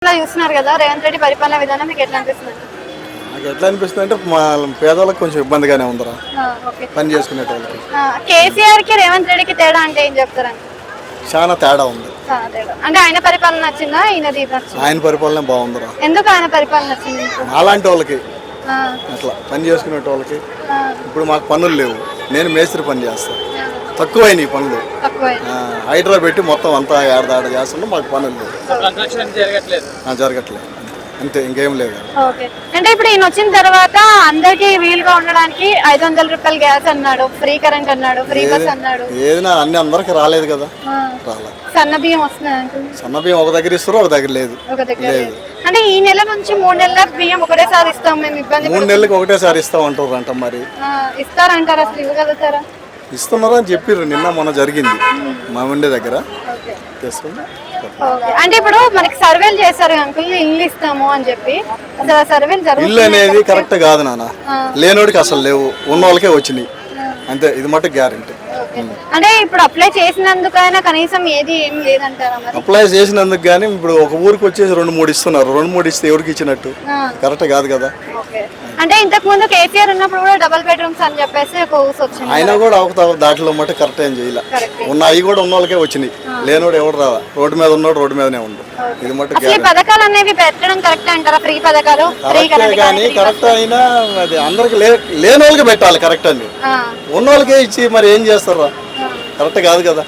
చూస్తున్నారు కదా రేవంత్ రెడ్డి పరిపాలన విధానం మీకు ఎట్లా అనిపిస్తుంది? నాకు ఎట్లా అనిపిస్తుంది అంటే మా పేదవాళ్ళకి కొంచెం ఇబ్బందిగానే ఉందిరా ఓకే. పని చేసుకునే వాళ్ళకి. కేసీఆర్ కి రేవంత్ రెడ్డికి తేడా అంటే ఏం చెప్తారండి? చాలా తేడా ఉంది. తేడా అంటే ఆయన పరిపాలన నచ్చిందా ఈయనది నచ్చిందా? ఆయన పరిపాలన బాగుందిరా. ఎందుకు ఆయన పరిపాలన నచ్చింది? అలాంటి వాళ్ళకి అట్లా పని చేసుకునే వాళ్ళకి. ఇప్పుడు మాకు పనులు లేవు, నేను మేస్త్రి పని చేస్తాను, తక్కువైన పనులు హైడ్రా పెట్టి మొత్తం అంతా ఏడాది చేస్తుంటే మాకు పనులు లేవు, జరగట్లేదు అంతే, ఇంకేం లేదు. ఓకే. అంటే ఇప్పుడు ఈయన వచ్చిన తర్వాత అందరికి వీలుగా ఉండడానికి 500 రూపాయలు గ్యాస్ అన్నాడు, ఫ్రీ కరెంట్ అన్నాడు, ఫ్రీ బస్ అన్నాడు. ఏదైనా అన్ని అందరికి రాలేదు కదా, రాలేదు. సన్న బియ్యం వస్తున్నాయి, సన్న బియ్యం ఒక దగ్గర ఇస్తారు, ఒక దగ్గర లేదు. అంటే ఈ నెల నుంచి 3 నెలల బియ్యం ఒకటేసారి ఇస్తాం మేము, ఇబ్బంది 3 నెలలకు ఒకటేసారి ఇస్తాం అంటారు అంట. మరి ఇస్తారంటారా? అసలు ఇవ్వగలుగుతారా? ఇస్తున్నారా అని చెప్పిర్రు, నిన్న మొన్న జరిగింది మా ఉండే దగ్గర. అంటే ఇప్పుడు మనకి సర్వేలు చేస్తారు అంకుల్, ఇల్లు ఇస్తాము అని చెప్పి, అసలు ఆ సర్వేలు జరుగుతాయి? ఇల్లు అనేది కరెక్ట్ కాదు నాన్న, లేనోడికి అసలు లేవు, ఉన్న వాళ్ళకే వచ్చినాయి అంతే, ఇది మటుకు గ్యారెంటీ. అంటే ఇప్పుడు అప్లై చేసినందుకైనా కనీసం ఏది ఏం లేదంటారా? అప్లై చేసినందుకు కానీ ఇప్పుడు ఒక ఊరికి వచ్చేసి 2-3 ఇస్తున్నారు, 2-3 ఇస్తే ఎవరికి ఇచ్చినట్టు? కరెక్ట్ కాదు కదా. అంటే ఇంతకు ముందు కేసీఆర్ ఉన్నప్పుడు కూడా డబుల్ బెడ్రూమ్స్ అని చెప్పేసి ఒక ఊస్ వచ్చింది, ఆయన కూడా అవకతవక దాంట్లో మటు కరెక్ట్ ఏం చేయలే. ఉన్నాయి కూడా ఉన్న వాళ్ళకే వచ్చినాయి, లేనోడు ఎవరు రావా, రోడ్డు మీద ఉన్నాడు రోడ్డు మీదనే ఉండు. ఇది మటు పథకాలు అనేవి పెట్టడం కరెక్ట్ అంటారా? ఫ్రీ పథకాలు కానీ కరెక్ట్ అయినా అది అందరికి లేని వాళ్ళకి పెట్టాలి కరెక్ట్ అని, ఉన్న వాళ్ళకే ఇచ్చి మరి ఏం చేస్తారా? కరెక్ట్ కాదు కదా.